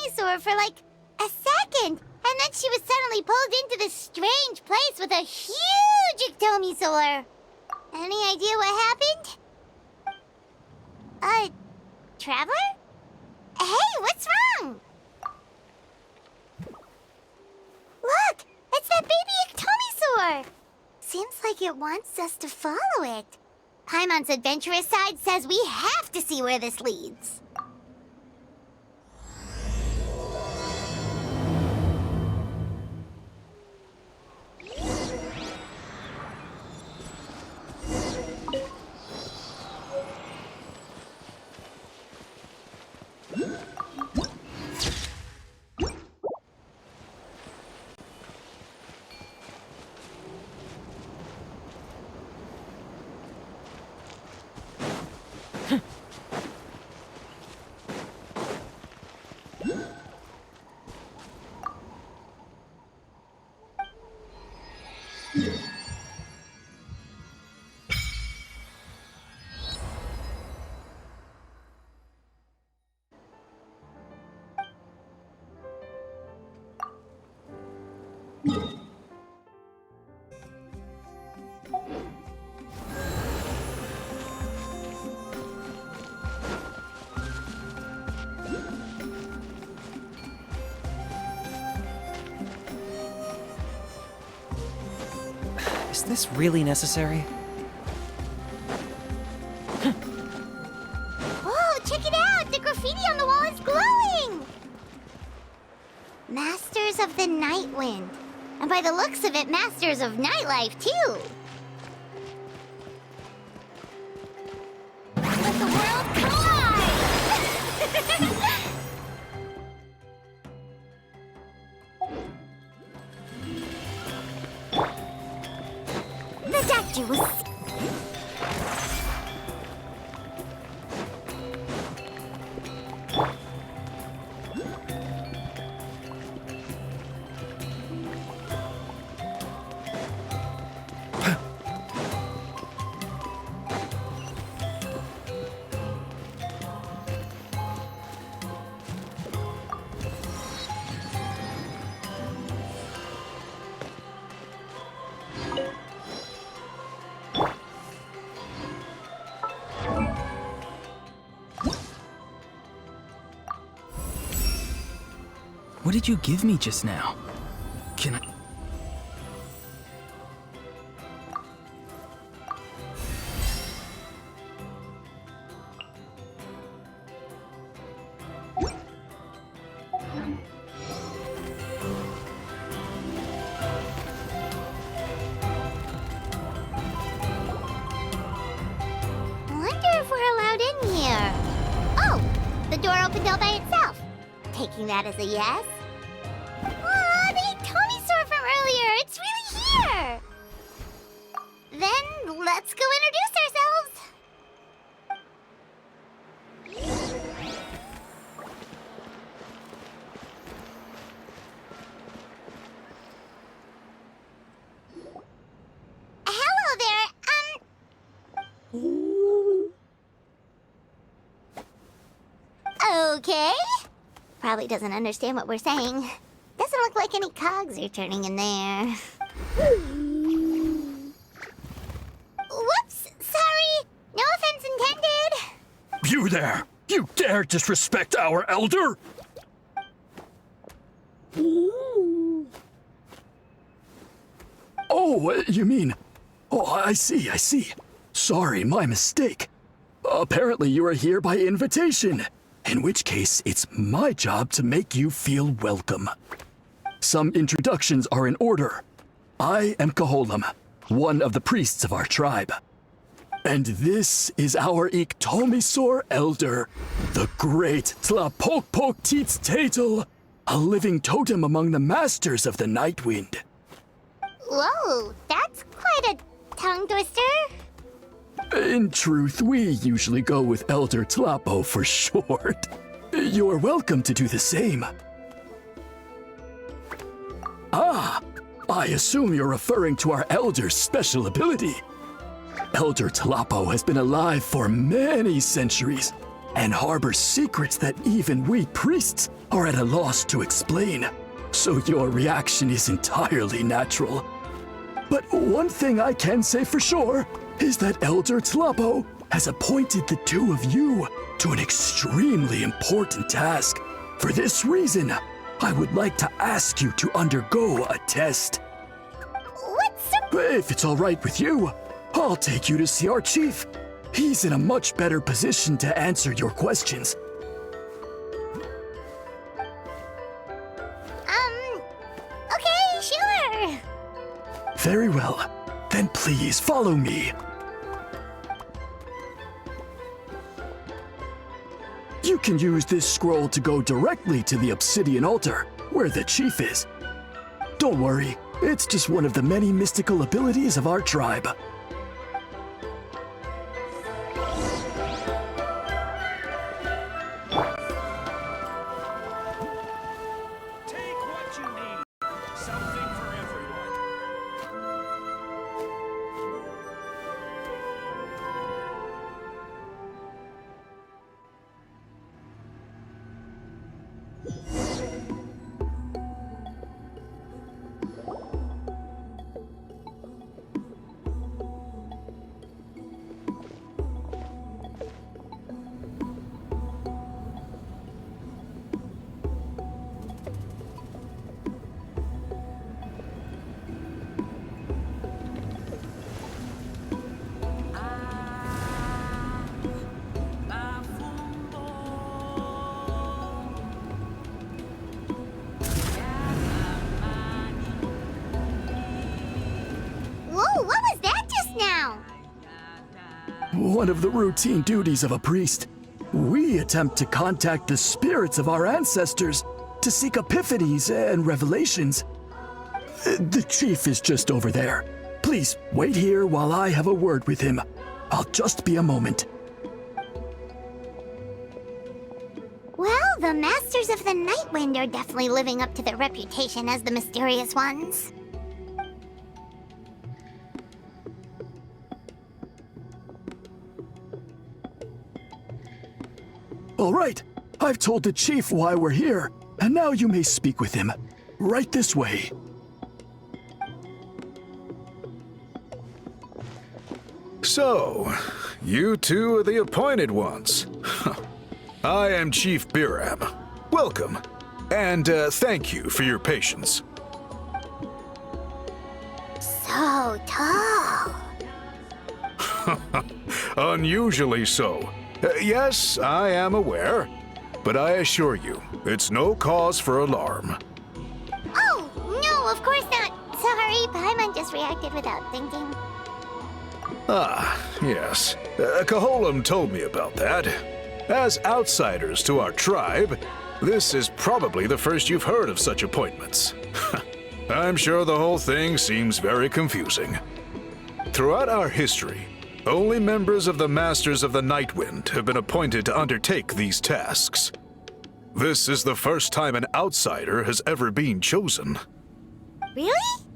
Tomisaur for like a second, and then she was suddenly pulled into this strange place with a huge Tomisaur. Any idea what happened? Traveler? Hey, what's wrong? Look, it's that baby Tomisaur. Seems like it wants us to follow it. Paimon's adventurous side says we have to see where this leads. Is this really necessary? Whoa, check it out! The graffiti on the wall is glowing! Masters of the Night Wind. And by the looks of it, masters of nightlife, too. Let the world collide! The doctor was... What did you give me just now? Can I... Wonder if we're allowed in here. Oh, the door opened all by itself. Taking that as a yes. Aw, the Tomisaur from earlier. It's really here. Then let's go introduce ourselves. Hello there. Okay. Probably doesn't understand what we're saying. Doesn't look like any cogs are turning in there. Whoops! Sorry! No offense intended! You there! You dare disrespect our elder? Oh, you mean... Oh, I see. Sorry, my mistake. Apparently you are here by invitation. In which case, it's my job to make you feel welcome. Some introductions are in order. I am Koholam, one of the priests of our tribe. And this is our Tomisaur elder, the great Tlapokpok-Teets-Tatel, a living totem among the masters of the Night Wind. Whoa, that's quite a tongue twister. In truth, we usually go with Elder Tlapo for short. You're welcome to do the same. Ah, I assume you're referring to our Elder's special ability. Elder Tlapo has been alive for many centuries, and harbors secrets that even we priests are at a loss to explain. So your reaction is entirely natural. But one thing I can say for sure is that Elder Tlapo has appointed the two of you to an extremely important task. For this reason, I would like to ask you to undergo a test. What's the... If it's all right with you, I'll take you to see our chief. He's in a much better position to answer your questions. Okay, sure. Very well. Then please follow me. You can use this scroll to go directly to the obsidian altar, where the chief is. Don't worry, it's just one of the many mystical abilities of our tribe. Take what you need. Something for everyone. Whoa, what was that just now? One of the routine duties of a priest. We attempt to contact the spirits of our ancestors to seek epiphanies and revelations. The chief is just over there. Please wait here while I have a word with him. I'll just be a moment. Well, the Masters of the Night Wind are definitely living up to their reputation as the mysterious ones. All right, I've told the chief why we're here, and now you may speak with him. Right this way. So, you two are the appointed ones. I am Chief Biram. Welcome, and thank you for your patience. So tall. Unusually so. Yes, I am aware, but I assure you, it's no cause for alarm. Oh, no, of course not. Sorry, Paimon just reacted without thinking. Ah, yes. Caholam told me about that. As outsiders to our tribe, this is probably the first you've heard of such appointments. I'm sure the whole thing seems very confusing. Throughout our history, only members of the Masters of the Night Wind have been appointed to undertake these tasks. This is the first time an outsider has ever been chosen. Really?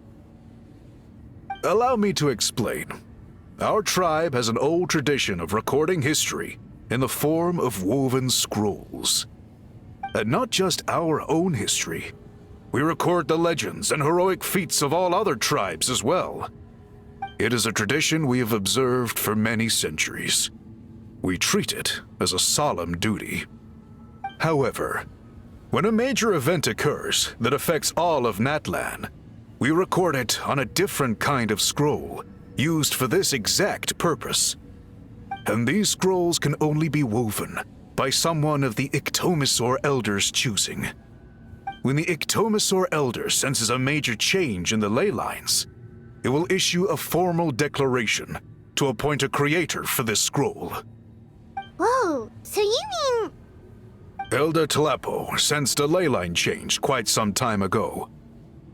Allow me to explain. Our tribe has an old tradition of recording history in the form of woven scrolls. And not just our own history. We record the legends and heroic feats of all other tribes as well. It is a tradition we have observed for many centuries. We treat it as a solemn duty. However, when a major event occurs that affects all of Natlan, we record it on a different kind of scroll, used for this exact purpose. And these scrolls can only be woven by someone of the Iktomisor Elders' choosing. When the Iktomisor Elder senses a major change in the ley lines, it will issue a formal declaration to appoint a creator for this scroll. Whoa, so you mean... Elder Tlapo sensed a ley line change quite some time ago,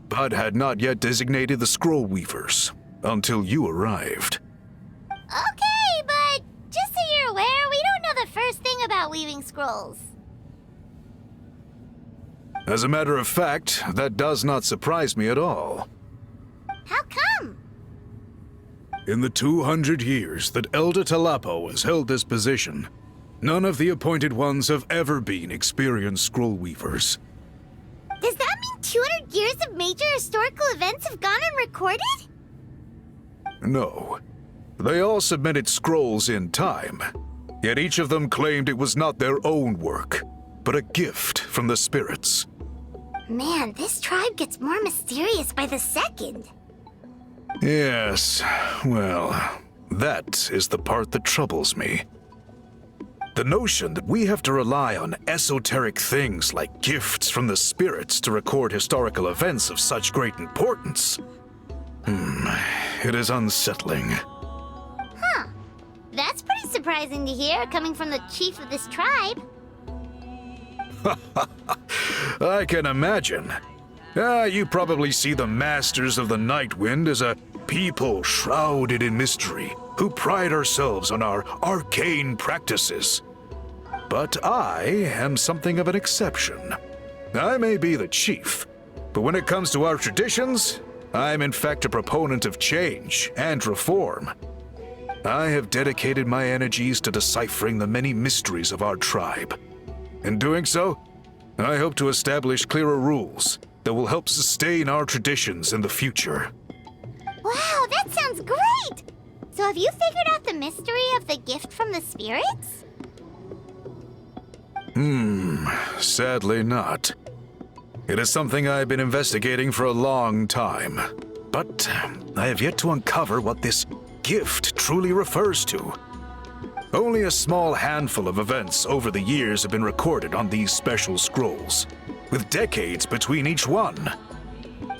but had not yet designated the scroll weavers until you arrived. Okay, but just so you're aware, we don't know the first thing about weaving scrolls. As a matter of fact, that does not surprise me at all. How come? In the 200 years that Elder Tlapo has held this position, None of the appointed ones have ever been experienced scroll weavers. Does that mean 200 years of major historical events have gone unrecorded? No. They all submitted scrolls in time, yet each of them claimed it was not their own work, but a gift from the spirits. Man, this tribe gets more mysterious by the second. Yes, well, that is the part that troubles me. The notion that we have to rely on esoteric things like gifts from the spirits to record historical events of such great importance. It is unsettling. Huh. That's pretty surprising to hear, coming from the chief of this tribe. I can imagine. You probably see the Masters of the Night Wind as a people shrouded in mystery, who pride ourselves on our arcane practices. But I am something of an exception. I may be the chief, but when it comes to our traditions, I'm in fact a proponent of change and reform. I have dedicated my energies to deciphering the many mysteries of our tribe. In doing so, I hope to establish clearer rules that will help sustain our traditions in the future. Wow, that sounds great! So have you figured out the mystery of the gift from the spirits? Sadly not. It is something I've been investigating for a long time, but I have yet to uncover what this gift truly refers to. Only a small handful of events over the years have been recorded on these special scrolls, with decades between each one.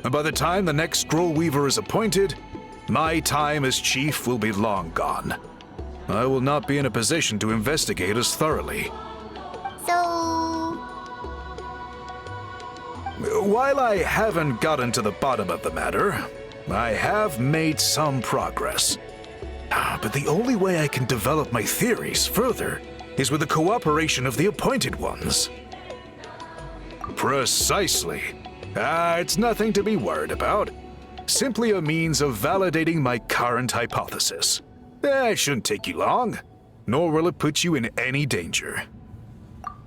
And by the time the next scroll weaver is appointed, my time as chief will be long gone. I will not be in a position to investigate as thoroughly. So... While I haven't gotten to the bottom of the matter, I have made some progress. But the only way I can develop my theories further is with the cooperation of the appointed ones. Precisely. It's nothing to be worried about. Simply a means of validating my current hypothesis. It shouldn't take you long, nor will it put you in any danger.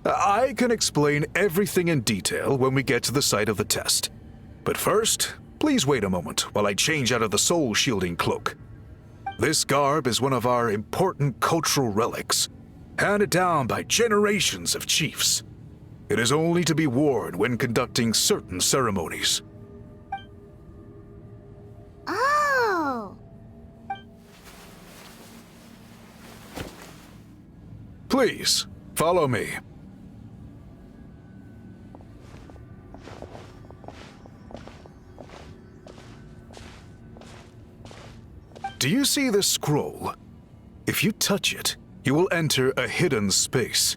I can explain everything in detail when we get to the site of the test. But first, please wait a moment while I change out of the soul-shielding cloak. This garb is one of our important cultural relics, handed down by generations of chiefs. It is only to be worn when conducting certain ceremonies. Oh! Please, follow me. Do you see this scroll? If you touch it, you will enter a hidden space.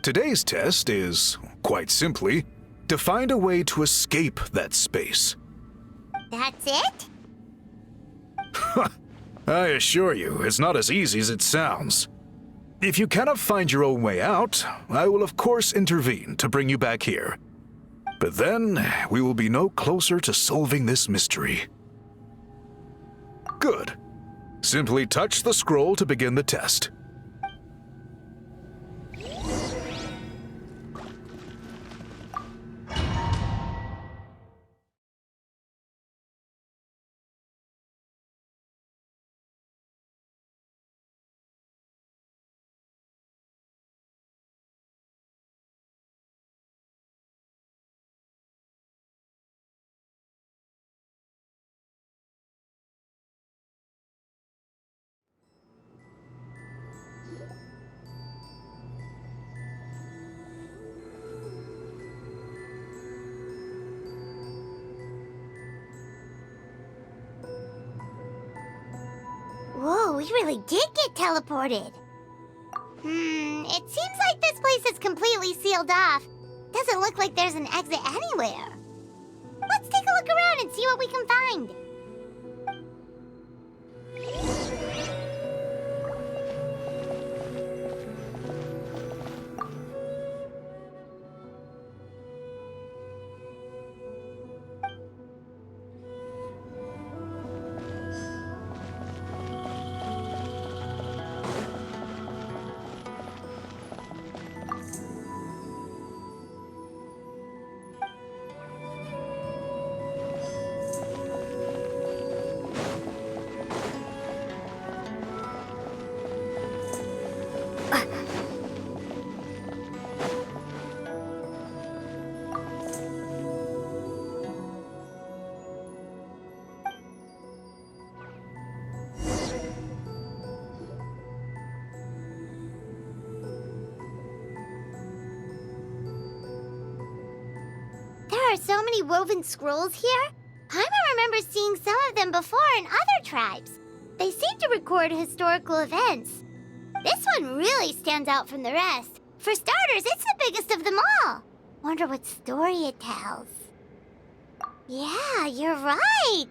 Today's test is, quite simply, to find a way to escape that space. That's it? I assure you, it's not as easy as it sounds. If you cannot find your own way out, I will of course intervene to bring you back here. But then, we will be no closer to solving this mystery. Good. Simply touch the scroll to begin the test. Whoa, we really did get teleported. It seems like this place is completely sealed off. Doesn't look like there's an exit anywhere. Let's take a look around and see what we can find. are so many woven scrolls here? Paimon remembers seeing some of them before in other tribes. They seem to record historical events. This one really stands out from the rest. For starters, it's the biggest of them all. Wonder what story it tells. Yeah, you're right.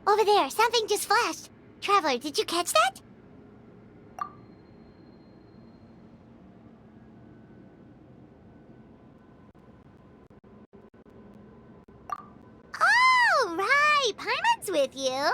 Over there, something just flashed. Traveler, did you catch that? Oh, right. Paimon's with you.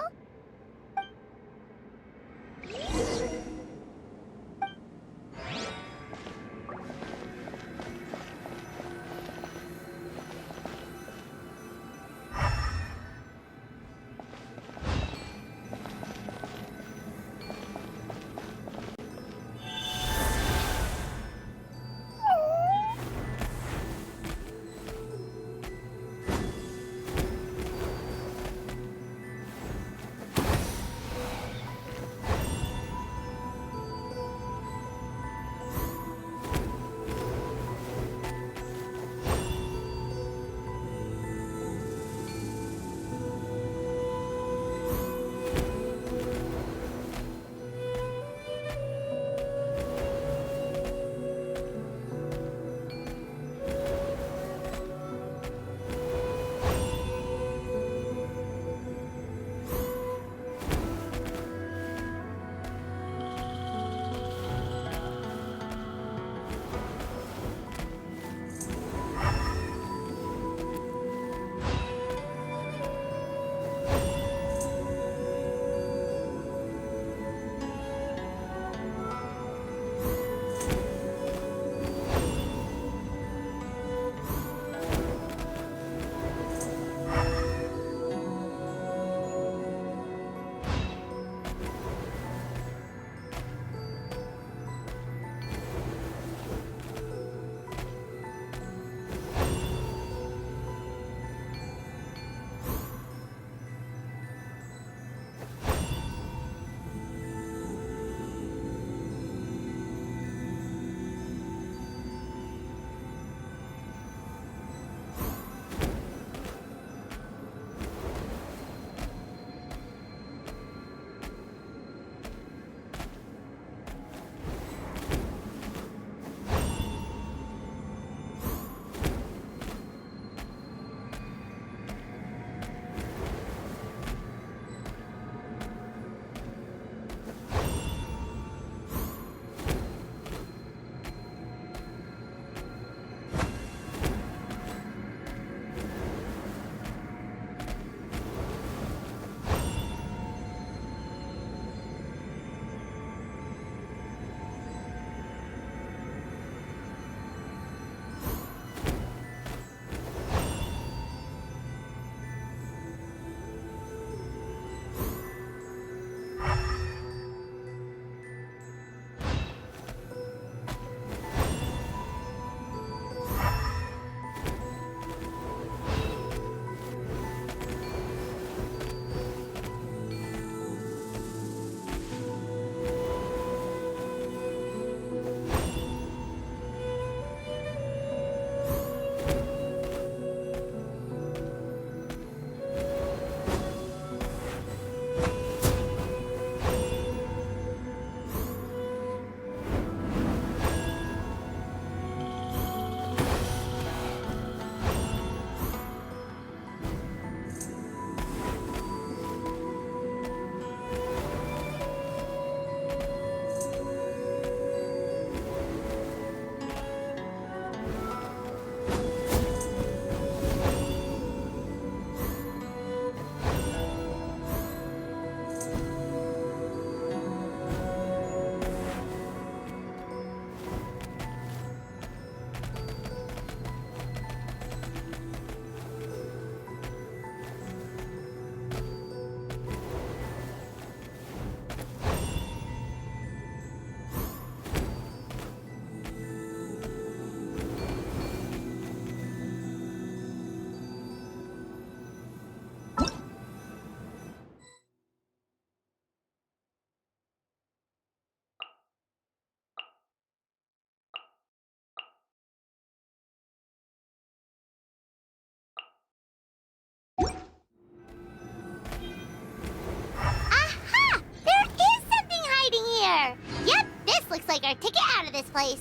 like our ticket out of this place.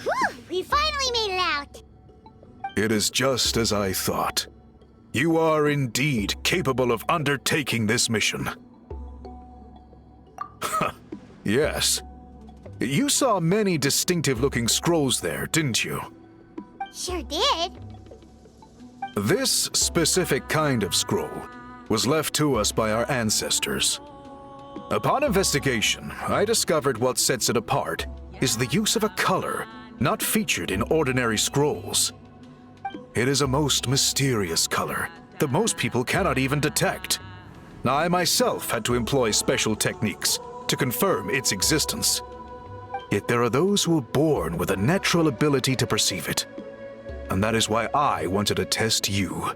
Whew! We finally made it out! It is just as I thought. You are indeed capable of undertaking this mission. Yes. You saw many distinctive-looking scrolls there, didn't you? Sure did. This specific kind of scroll was left to us by our ancestors. Upon investigation, I discovered what sets it apart is the use of a color not featured in ordinary scrolls. It is a most mysterious color that most people cannot even detect. I myself had to employ special techniques to confirm its existence. Yet there are those who are born with a natural ability to perceive it. And that is why I wanted to test you.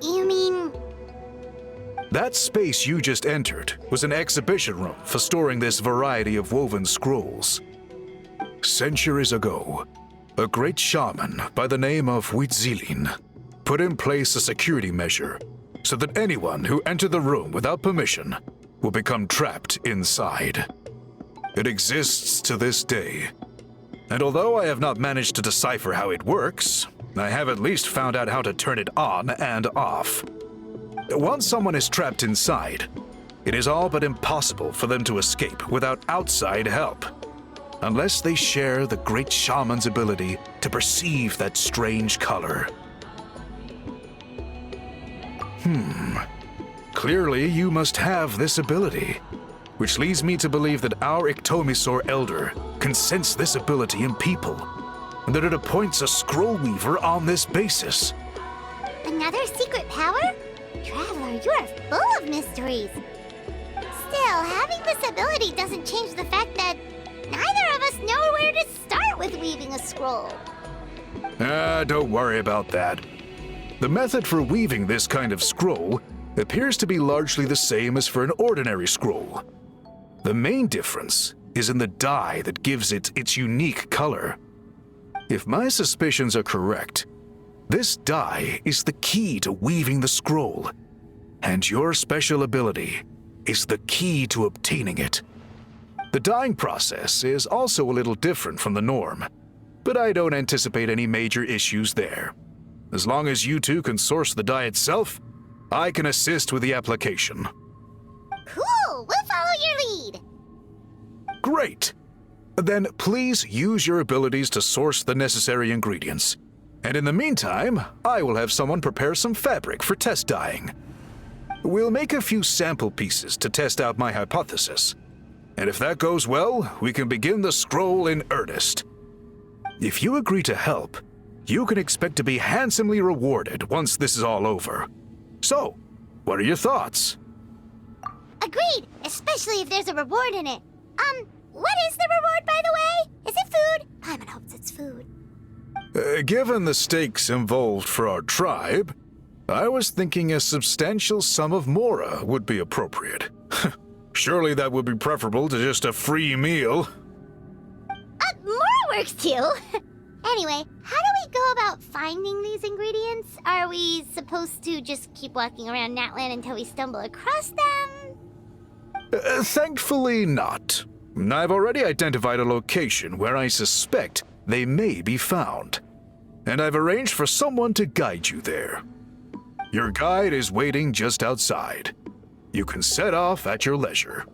You mean... That space you just entered was an exhibition room for storing this variety of woven scrolls. Centuries ago, a great shaman by the name of Huitzilin put in place a security measure so that anyone who entered the room without permission will become trapped inside. It exists to this day, and although I have not managed to decipher how it works, I have at least found out how to turn it on and off. Once someone is trapped inside, it is all but impossible for them to escape without outside help, unless they share the great shaman's ability to perceive that strange color. Clearly you must have this ability, which leads me to believe that our Ictomisaur Elder can sense this ability in people, and that it appoints a scroll weaver on this basis. Another secret power? Traveler, you are full of mysteries. Still, having this ability doesn't change the fact that neither of us know where to start with weaving a scroll. Don't worry about that. The method for weaving this kind of scroll appears to be largely the same as for an ordinary scroll. The main difference is in the dye that gives it its unique color. If my suspicions are correct, this dye is the key to weaving the scroll, and your special ability is the key to obtaining it. The dyeing process is also a little different from the norm, but I don't anticipate any major issues there. As long as you two can source the dye itself, I can assist with the application. Cool! We'll follow your lead. Great! Then please use your abilities to source the necessary ingredients. And in the meantime, I will have someone prepare some fabric for test dyeing. We'll make a few sample pieces to test out my hypothesis. And if that goes well, we can begin the scroll in earnest. If you agree to help, you can expect to be handsomely rewarded once this is all over. So, what are your thoughts? Agreed, especially if there's a reward in it. What is the reward, by the way? Is it food? Paimon hopes it's food. Given the stakes involved for our tribe, I was thinking a substantial sum of mora would be appropriate. Surely that would be preferable to just a free meal. More works too. Anyway, how do we go about finding these ingredients? Are we supposed to just keep walking around Natlan until we stumble across them? Thankfully not. I've already identified a location where I suspect they may be found. And I've arranged for someone to guide you there. Your guide is waiting just outside. You can set off at your leisure.